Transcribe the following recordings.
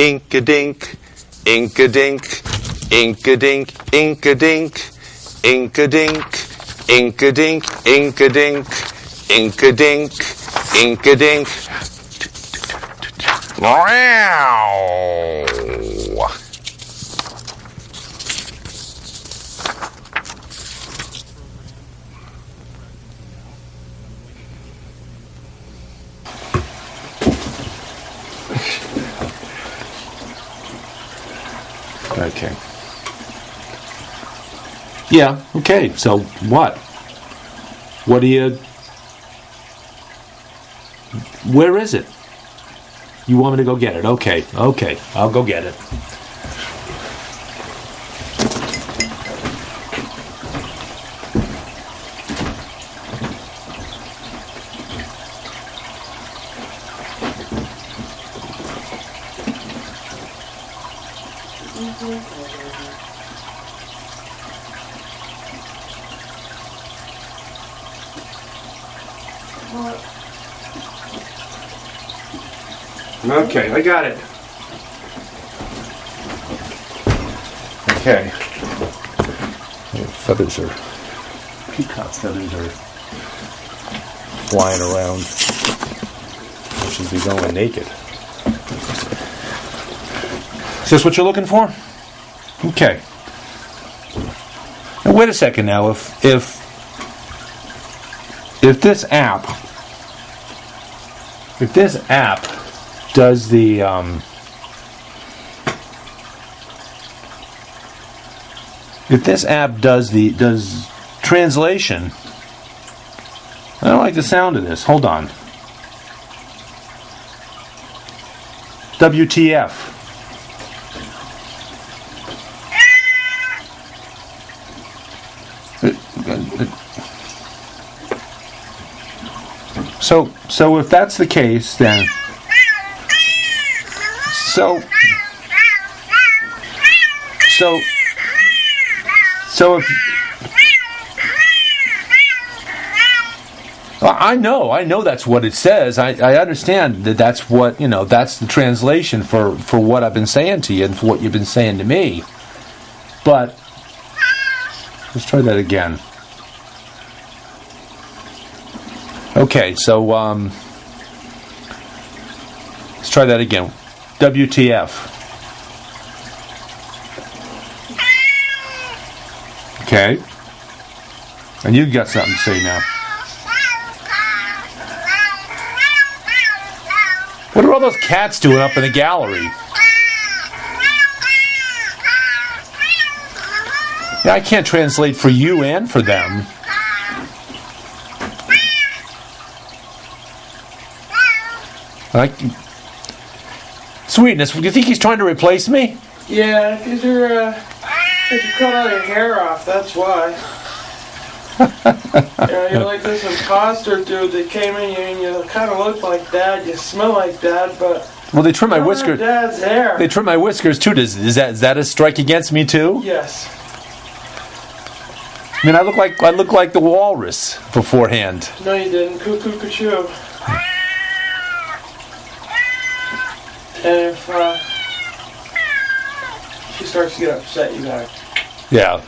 ink-a-dink, ink-a-dink, ink-a-dink, ink-a-dink, ink-a-dink, ink-a-dink, ink-a-dink, ink-a-dink, ink-a-dink. Wow. Okay. Yeah, okay, so what? What do you... Where is it? You want me to go get it? Okay, I'll go get it. Okay, I got it. Okay. Feathers are... Peacock's feathers are flying around. I should be going naked. Is this what you're looking for? Okay. Now wait a second now. If this app does the does translation, I don't like the sound of this. Hold on. WTF. So if that's the case, then so if I know that's what it says. I understand that that's what, that's the translation for what I've been saying to you and for what you've been saying to me. But let's try that again. Okay, so let's try that again. WTF. Okay. And you got something to say now. What are all those cats doing up in the gallery? Yeah, I can't translate for you and for them. Sweetness, do you think he's trying to replace me? Yeah, because you cut all your hair off, that's why. You're like this imposter dude that came in here and you kind of look like Dad, you smell like Dad, but... Well, they trim my whiskers. Dad's hair. They trim my whiskers too. Is that a strike against me too? Yes. I mean, I look like the walrus beforehand. No, you didn't. Cuckoo, cuckoo. And if she starts to get upset, you gotta... Yeah.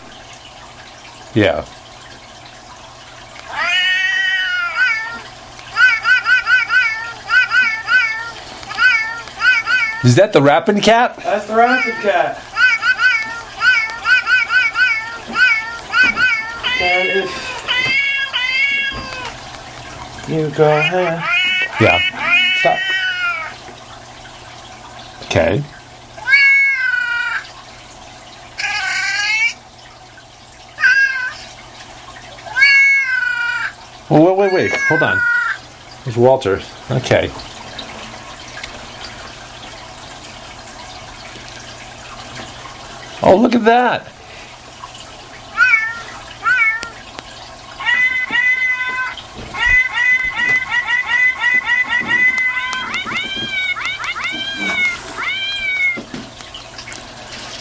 Yeah. Is that the rapping cat? That's the rapping cat. And if you go ahead... Yeah. Stop. Okay. Well, wait. Hold on. There's Walter. Okay. Oh, look at that.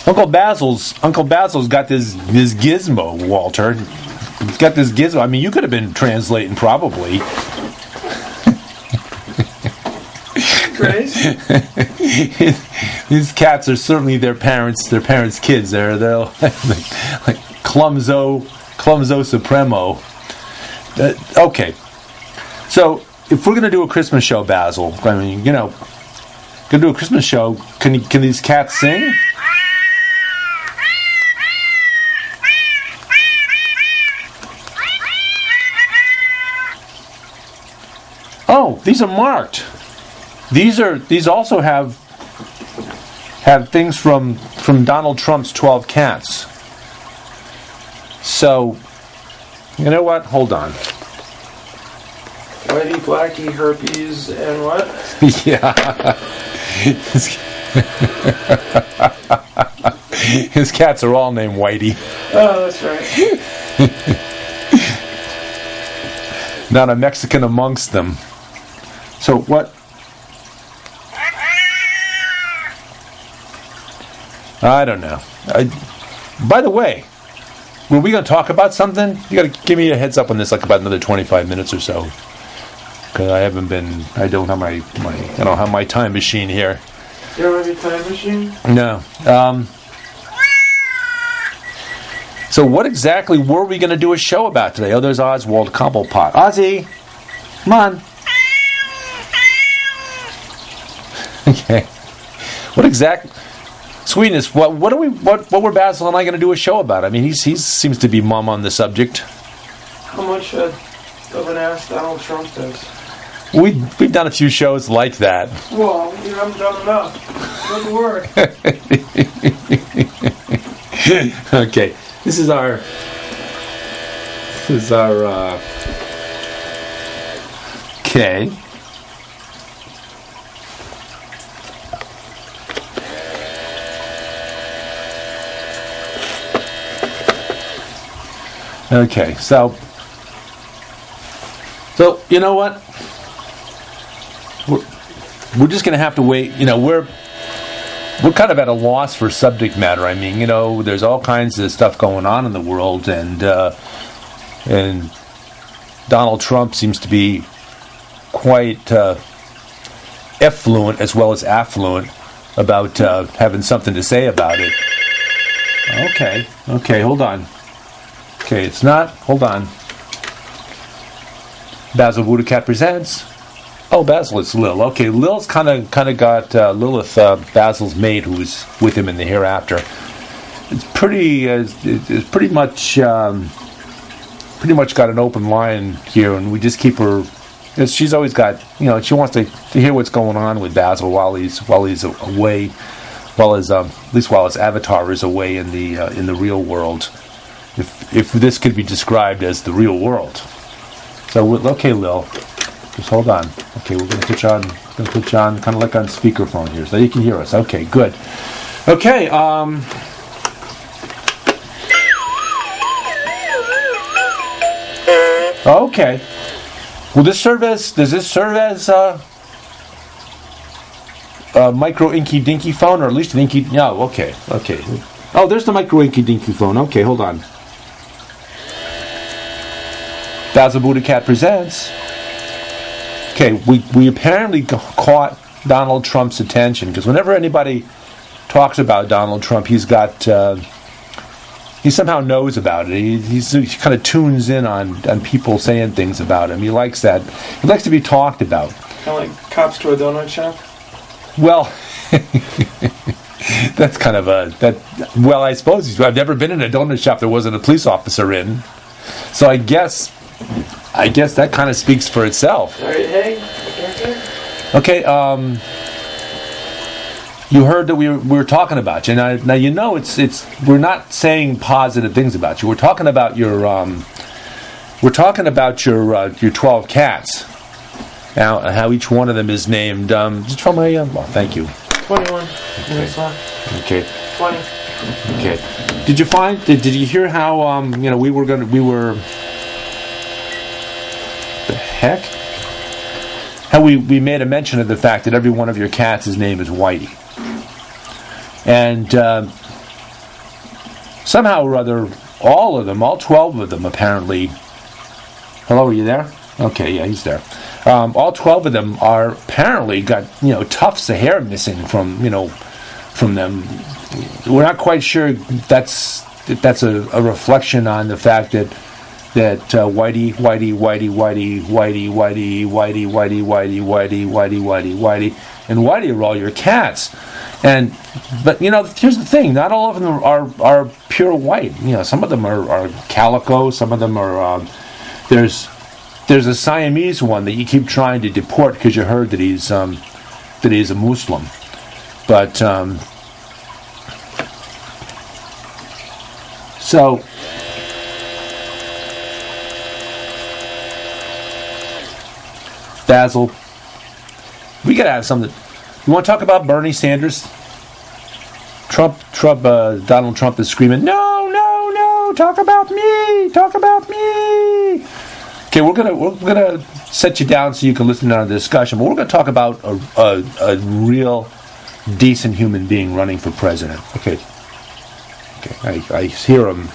Uncle Basil's got this gizmo, Walter. He's got this gizmo. I mean, you could have been translating probably. phrase. These cats are certainly their parents' kids. They're like Clumso Supremo. Okay. So if we're going to do a Christmas show, Basil, I mean, going to do a Christmas show, can these cats sing? Oh, these are marked. These also have things from Donald Trump's 12 cats. So, you know what? Hold on. Whitey, Blackie, Herpes, and what? Yeah. His cats are all named Whitey. Oh, that's right. Not a Mexican amongst them. So what? I don't know. By the way, were we going to talk about something? You got to give me a heads up on this, like about another 25 minutes or so, because I don't have my time machine here. You don't have your time machine? No. So what exactly were we going to do a show about today? Oh, there's Oswald Cobblepot. Ozzy, come on. Okay. What exactly? Sweetness. What were Basil and I going to do a show about? I mean, he seems to be mum on the subject. How much of an ass Donald Trump does? We've done a few shows like that. Well, you haven't done enough. Good word. Okay. This is our okay. Okay, so you know what? We're just going to have to wait. We're kind of at a loss for subject matter. I mean, there's all kinds of stuff going on in the world, and Donald Trump seems to be quite effluent as well as affluent about having something to say about it. Okay, hold on. Okay, it's not. Hold on. Basil BuddhaCat presents. Oh, Basil, it's Lil. Okay, Lil's kind of got Lilith, Basil's maid, who's with him in the hereafter. It's pretty much got an open line here, and we just keep her. She's always got, she wants to hear what's going on with Basil while he's away, at least while his avatar is away in the real world. If this could be described as the real world. So, okay, Lil, just hold on. Okay, we're going to put you on kind of like on speakerphone here, so you can hear us. Okay, good. Okay, okay. Does this serve as a micro inky dinky phone, or at least an inky? No, okay. Oh, there's the micro inky dinky phone. Okay, hold on. Basil BuddhaCat presents. Okay, we apparently caught Donald Trump's attention, because whenever anybody talks about Donald Trump, he somehow knows about it. He kind of tunes in on people saying things about him. He likes that. He likes to be talked about. Kind of like cops to a donut shop? Well, that's kind of well, I suppose I've never been in a donut shop there wasn't a police officer in. So I guess that kind of speaks for itself. Hey. Okay, you heard that we were talking about you. Now it's we're not saying positive things about you. We're talking about your 12 cats. Now, how each one of them is named. Just from my thank you. 21. Okay. 20. Okay. Did you find? Did you hear how we were? The heck? How we made a mention of the fact that every one of your cats' name is Whitey, and somehow or other, all 12 of them apparently. Hello, are you there? Okay, yeah, he's there. All 12 of them are apparently got tufts of hair missing from them. We're not quite sure if that's a reflection on the fact that Whitey, and Whitey are all your cats. But here's the thing: not all of them are pure white. Some of them are calico. Some of them are. There's a Siamese one that you keep trying to deport because you heard that he's a Muslim. But so. Basil, we gotta have something. You want to talk about Bernie Sanders? Donald Trump is screaming, no, talk about me. Okay, we're gonna set you down so you can listen to our discussion. But we're gonna talk about a real decent human being running for president. Okay, I hear him.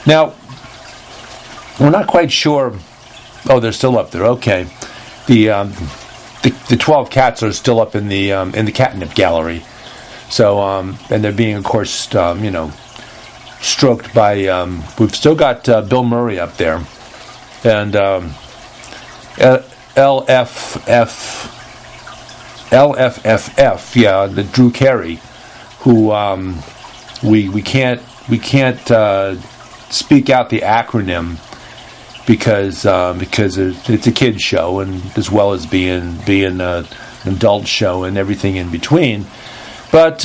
Now, we're not quite sure. Oh, they're still up there. Okay, the 12 cats are still up in the catnip gallery. So and they're being, of course, stroked by. We've still got Bill Murray up there, and LFFF. Yeah, the Drew Carey, who we can't speak out the acronym. Because it's a kid's show, and as well as being an adult show and everything in between. But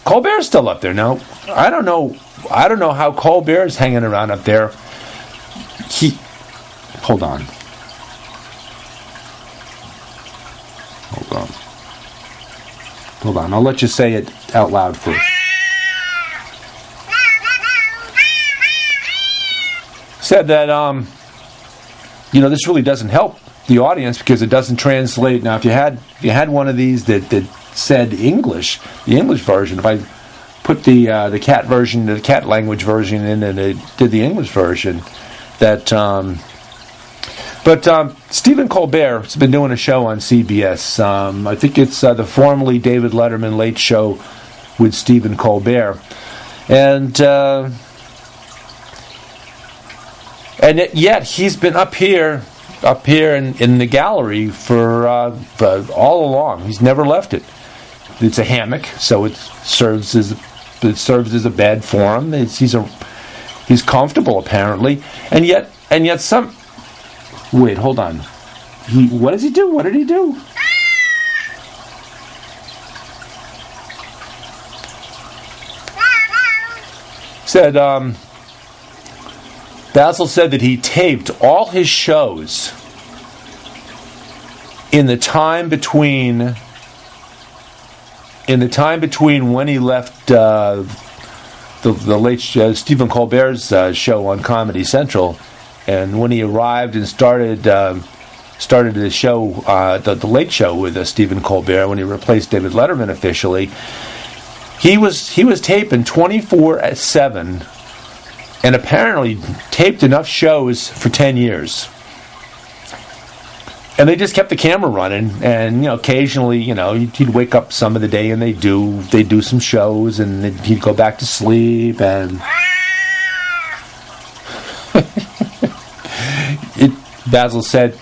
Colbert's still up there now. I don't know how Colbert's hanging around up there. Hold on. I'll let you say it out loud first. Said that this really doesn't help the audience because it doesn't translate. Now, if you had one of these that said English, the English version, if I put the cat version, the cat language version in, and it did the English version, that. But Stephen Colbert has been doing a show on CBS. I think it's the formerly David Letterman Late Show with Stephen Colbert, and yet he's been up here in the gallery for all along. He's never left it. It's a hammock, so it serves as a bed for him. He's comfortable apparently, and yet some. Wait, hold on. What does he do? What did he do? Said Basil said that he taped all his shows in the time between when he left the late Stephen Colbert's show on Comedy Central, and when he arrived and started the show, the Late Show with Stephen Colbert, when he replaced David Letterman officially. He was taping 24/7. And apparently taped enough shows for 10 years. And they just kept the camera running, and occasionally, he'd wake up some of the day and they'd do some shows, and he'd go back to sleep, and Basil said,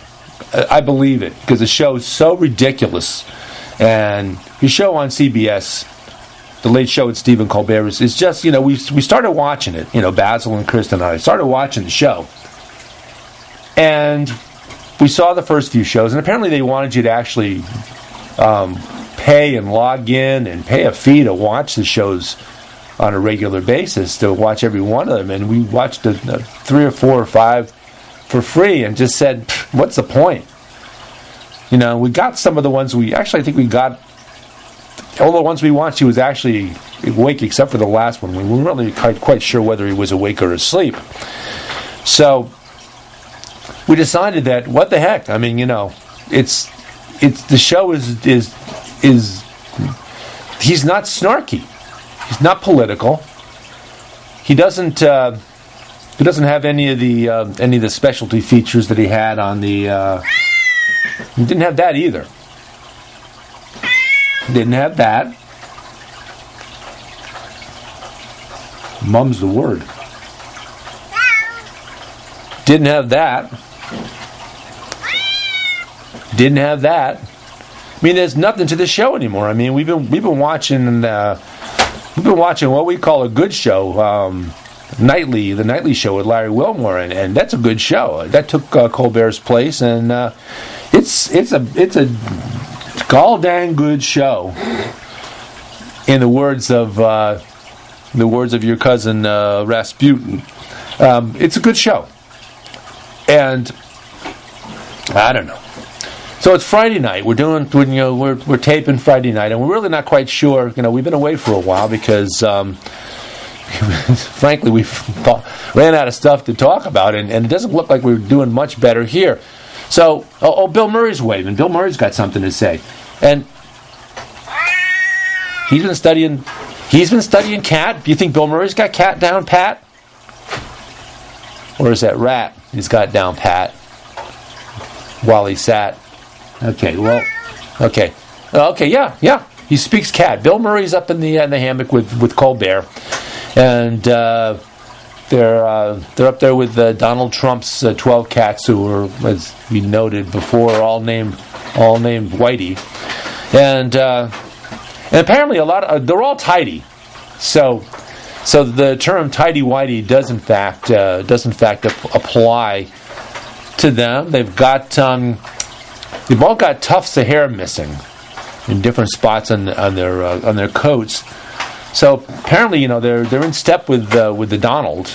I believe it, because the show is so ridiculous. And his show on CBS, The Late Show with Stephen Colbert, is just, we started watching it, Basil and Kristen and I started watching the show. And we saw the first few shows, and apparently they wanted you to actually pay and log in and pay a fee to watch the shows on a regular basis, to watch every one of them. And we watched 3 or 4 or 5 for free and just said, what's the point? We got some of the ones I think we got. All the ones we watched, he was actually awake, except for the last one. We weren't really quite sure whether he was awake or asleep. So we decided that, what the heck? I mean, it's the show is he's not snarky, he's not political. He doesn't It doesn't have any of the specialty features that he had on the. He didn't have that either. Didn't have that. Mum's the word. Didn't have that. Didn't have that. I mean, there's nothing to the show anymore. I mean, we've been watching what we call a good show, nightly, the nightly show with Larry Wilmore, and that's a good show. That took Colbert's place, and it's a gall dang good show. In the words of your cousin Rasputin, it's a good show, and I don't know. So it's Friday night. We're taping Friday night, and we're really not quite sure. We've been away for a while because, frankly, we ran out of stuff to talk about, and it doesn't look like we're doing much better here. So, Bill Murray's waving. Bill Murray's got something to say, and he's been studying cat. Do you think Bill Murray's got cat down pat, or is that rat he's got down pat while he sat? Okay, yeah. He speaks cat. Bill Murray's up in the hammock with Colbert, and they're up there with Donald Trump's 12 cats, who were, as we noted before, all named Whitey, and apparently they're all tidy. So the term tidy whitey does in fact apply to them. They've all got tufts of hair missing in different spots on their coats. So apparently, they're in step with the Donald.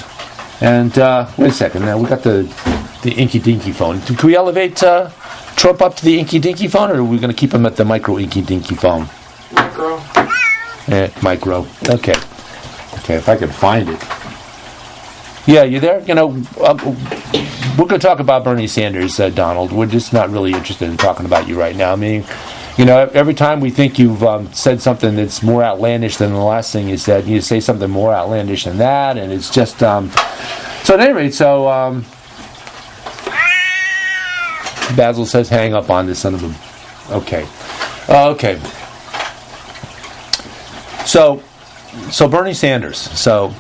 And wait a second, now we got the Inky Dinky phone. Can we elevate Trump up to the Inky Dinky phone, or are we going to keep him at the Micro Inky Dinky phone? Micro. Micro. Okay, if I can find it. Yeah, you there? We're going to talk about Bernie Sanders, Donald. We're just not really interested in talking about you right now. I mean, every time we think you've said something that's more outlandish than the last thing you said, you say something more outlandish than that, and it's just... So at any rate, Basil says hang up on this son of a... Okay. So Bernie Sanders. So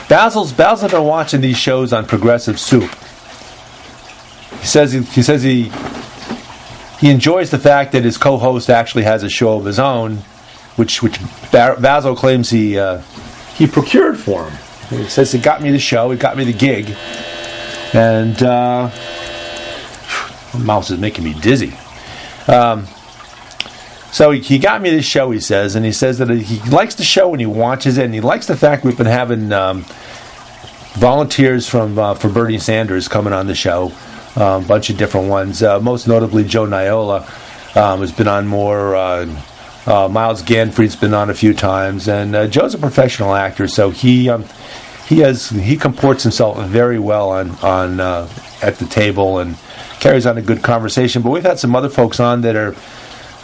Basil's been watching these shows on Progressive Soup. He says he enjoys the fact that his co-host actually has a show of his own, which Basil claims he procured for him. He says it got me the show, it got me the gig, and the mouse is making me dizzy. So he got me this show, he says, and he says that he likes the show and he watches it, and he likes the fact we've been having volunteers for Bernie Sanders coming on the show. A bunch of different ones. Most notably, Joe Niola has been on more. Miles Ganfried's been on a few times, and Joe's a professional actor, so he comports himself very well on at the table and carries on a good conversation. But we've had some other folks on that are.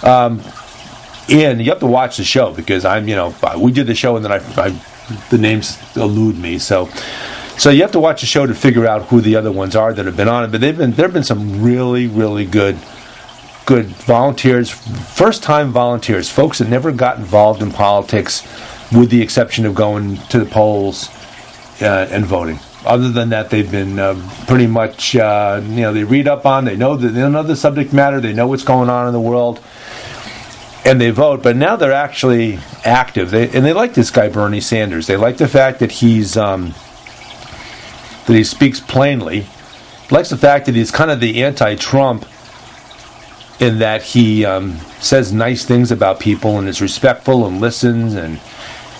And you have to watch the show because we did the show and then the names elude me, so you have to watch the show to figure out who the other ones are that have been on it. But there have been some really, really good volunteers, first-time volunteers, folks that never got involved in politics, with the exception of going to the polls and voting. Other than that, they've been pretty much, they read up on, they know the subject matter, they know what's going on in the world, and they vote. But now they're actually active, and they like this guy Bernie Sanders. They like the fact that that he speaks plainly. He likes the fact that he's kind of the anti-Trump in that he says nice things about people and is respectful and listens and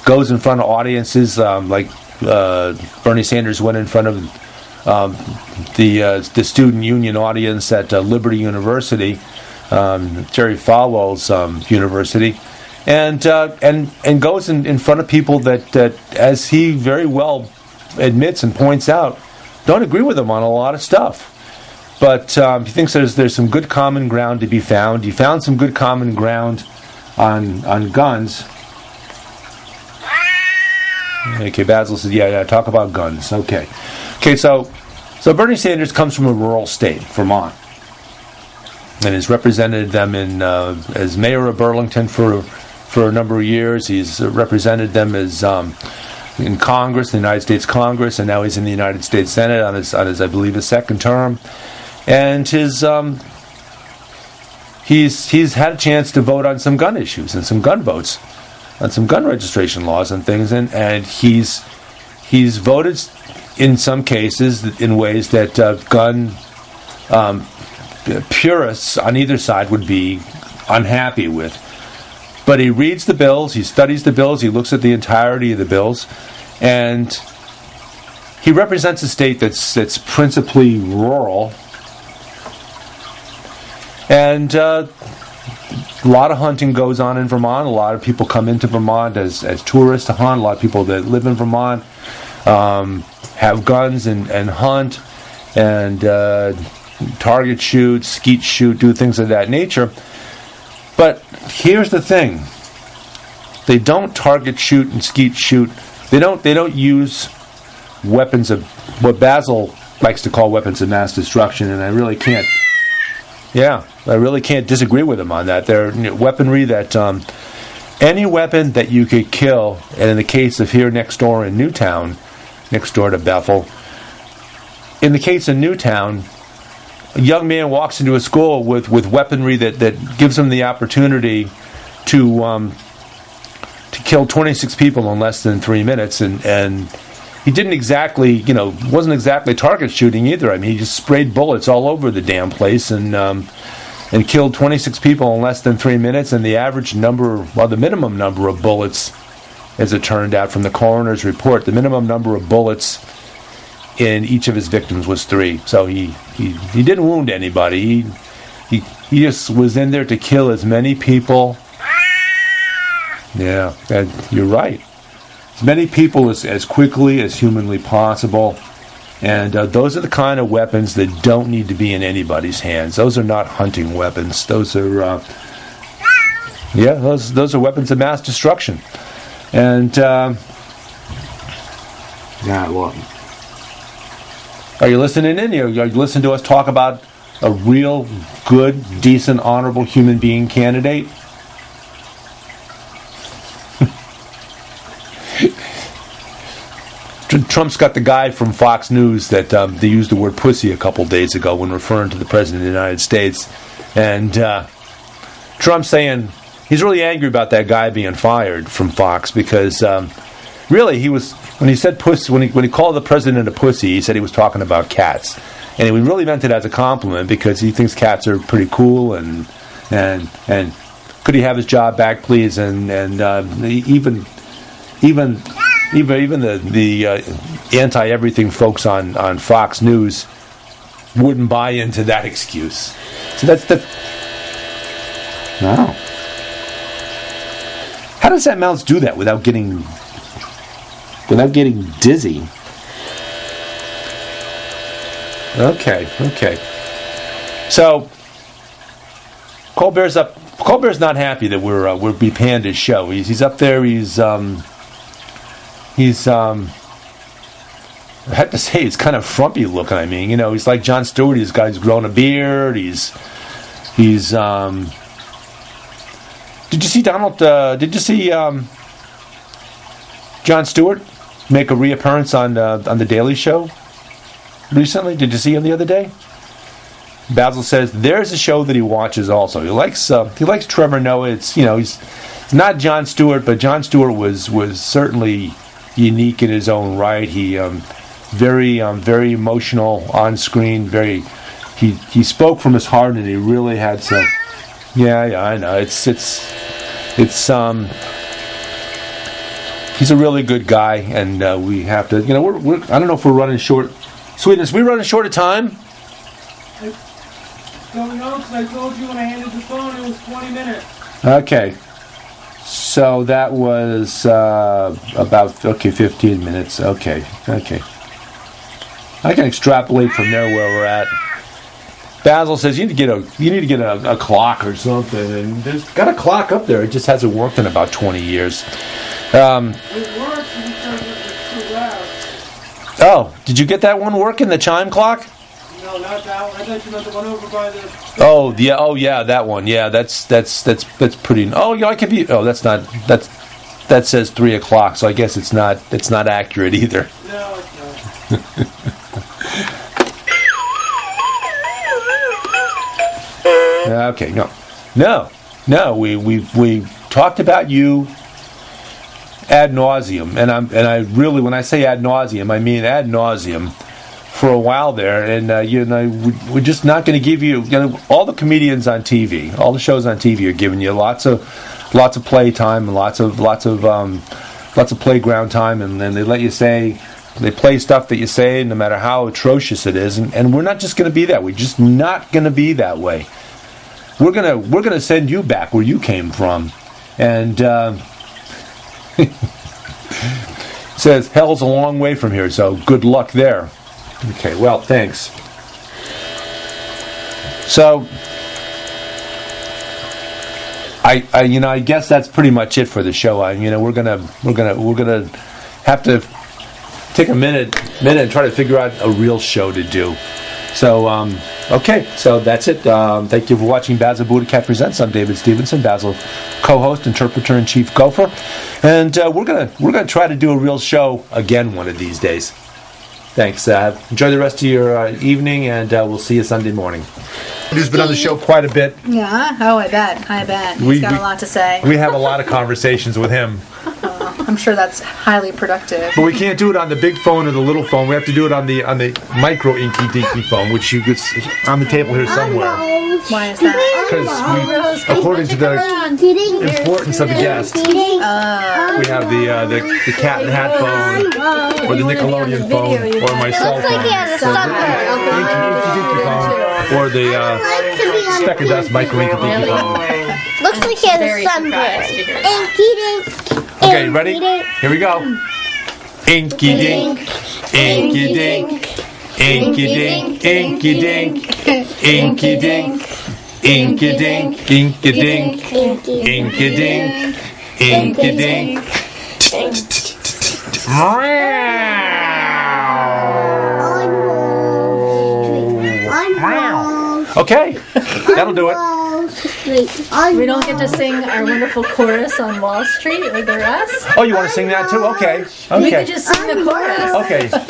goes in front of audiences like Bernie Sanders went in front of the student union audience at Liberty University, Jerry Falwell's university, and goes in front of people that as he very well admits and points out, don't agree with him on a lot of stuff. But he thinks there's some good common ground to be found. He found some good common ground on guns. Okay, Basil says, yeah, talk about guns. Okay, so Bernie Sanders comes from a rural state, Vermont, and has represented them in as mayor of Burlington for a number of years. He's represented them as in Congress, the United States Congress, and now he's in the United States Senate on his I believe, his second term. And he's had a chance to vote on some gun issues and some gun votes, on some gun registration laws and things, and he's voted in some cases in ways that gun purists on either side would be unhappy with. But he reads the bills, he studies the bills, he looks at the entirety of the bills, and he represents a state that's principally rural. And a lot of hunting goes on in Vermont. A lot of people come into Vermont as tourists to hunt. A lot of people that live in Vermont have guns and hunt and target shoot, skeet shoot, do things of that nature. But here's the thing: they don't target shoot and skeet shoot. They don't use weapons of what Basil likes to call weapons of mass destruction, and I really can't disagree with him on that. They're weaponry that any weapon that you could kill, and in the case of here next door in Newtown, next door to Bethel, in the case of Newtown, a young man walks into a school with weaponry that gives him the opportunity to kill 26 people in less than 3 minutes, and he didn't exactly, wasn't exactly target shooting either. I mean, he just sprayed bullets all over the damn place and killed 26 people in less than 3 minutes. And the the minimum number of bullets, as it turned out from the coroner's report, the minimum number of bullets in each of his victims was 3. So he didn't wound anybody. He just was in there to kill as many people. Yeah, and you're right. As many people as quickly as humanly possible. And those are the kind of weapons that don't need to be in anybody's hands. Those are not hunting weapons. Those are, those are weapons of mass destruction. And, are you listening in? Are you listening to us talk about a real, good, decent, honorable human being candidate? Trump's got the guy from Fox News that they used the word pussy a couple days ago when referring to the President of the United States. And Trump's saying he's really angry about that guy being fired from Fox because really when he said pussy, when he called the President a pussy, he said he was talking about cats. And he really meant it as a compliment because he thinks cats are pretty cool and could he have his job back, please? And even the anti-everything folks on Fox News wouldn't buy into that excuse. So that's the... Wow. How does that mouse do that without getting dizzy? Okay. So Colbert's not happy that we panned his show. He's up there. He's I have to say, he's kind of frumpy looking. I mean, he's like Jon Stewart. He's grown a beard. He's Did you see Jon Stewart make a reappearance on the Daily Show recently? Did you see him the other day? Basil says there's a show that he watches also. He likes Trevor Noah. It's he's not Jon Stewart, but Jon Stewart was certainly unique in his own right. He very emotional on screen. He spoke from his heart, and he really had some. Yeah, I know. It's he's a really good guy, and we have to. We're I don't know if we're running short. Sweetness, we running short of time. Don't know, because I told you when I handed the phone it was 20 minutes. Okay. So that was about 15 minutes. Okay. I can extrapolate from there where we're at. Basil says you need to get a clock or something, and there's got a clock up there. It just hasn't worked in about 20 years. It works. Oh, did you get that one working, the chime clock? No, not that one. I thought you meant the one over by the... Oh yeah, that one. Yeah, that's pretty. Oh, yeah, I could be. Oh, that says 3 o'clock, so I guess it's not accurate either. No, it's not. Okay, no. We talked about you ad nauseum, and I really, when I say ad nauseum, I mean ad nauseum for a while there, and we're just not going to give you, all the comedians on TV, all the shows on TV are giving you lots of play time and lots of playground time, and then they let you say. They play stuff that you say, no matter how atrocious it is, and we're not just going to be that way. We're just not going to be that way. We're gonna send you back where you came from, and says hell's a long way from here. So good luck there. Okay, well, thanks. So I guess that's pretty much it for the show. We're gonna have to take a minute and try to figure out a real show to do. So, okay, so that's it. Thank you for watching Basil BuddhaCat Presents. I'm David Stevenson, Basil co-host, interpreter-in-chief, gopher, and we're gonna try to do a real show again one of these days. Thanks. Enjoy the rest of your evening, and we'll see you Sunday morning. Who's been on the show quite a bit. Yeah. Oh, I bet. He's got a lot to say. We have a lot of conversations with him. I'm sure that's highly productive. But we can't do it on the big phone or the little phone. We have to do it on the micro inky dinky phone, which you could on the table here somewhere. Why is that? Because according to the importance of the guest, we have the cat and hat phone, or the Nickelodeon phone, or my cell phone, or the speck of dust micro inky dinky phone. Looks like he has a sunburn. Inky dink. Okay, ready? Here we go. Inky dink, inky dink, inky dink, inky dink, inky dink, inky dink, inky dink, inky dink, inky dink. Okay, that'll do it. We don't get to sing our wonderful chorus on Wall Street with the rest? Oh, you want to sing that too? Okay. We could just sing the chorus.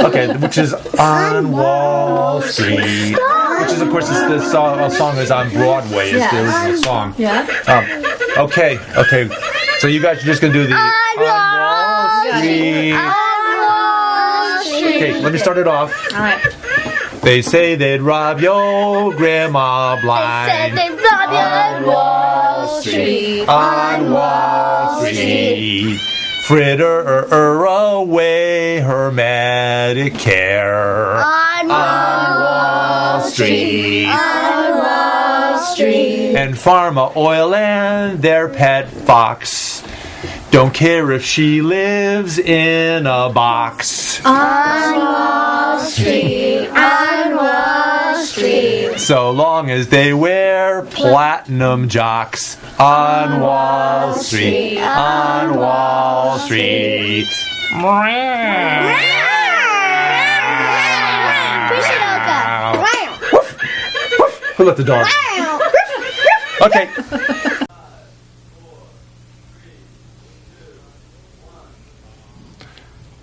Okay, which is on Wall Street. Which is, of course, the song is on Broadway. It's the original song. Yeah. Okay. So you guys are just going to do the on Wall Street. Okay, let me start it off. All right. They say they'd rob your grandma blind. They rob you on Wall Street. On Wall Street. Fritter away her Medicare. On Wall Street. On Wall Street. And Pharma Oil and their pet fox. Don't care if she lives in a box. On Wall Street. On Wall Street. So long as they wear platinum jocks. On Wall Street. On Wall Street. Who let the dog? Okay.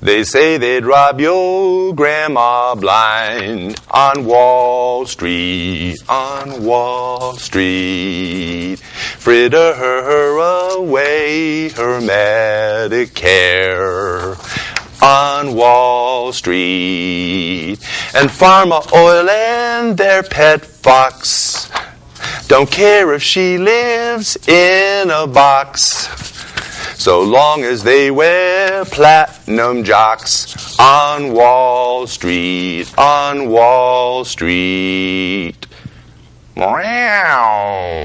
They say they'd rob your grandma blind on Wall Street, on Wall Street. Fritter her away her Medicare on Wall Street. And Pharma Oil and their pet fox don't care if she lives in a box. So long as they wear platinum jocks on Wall Street, on Wall Street. Meow.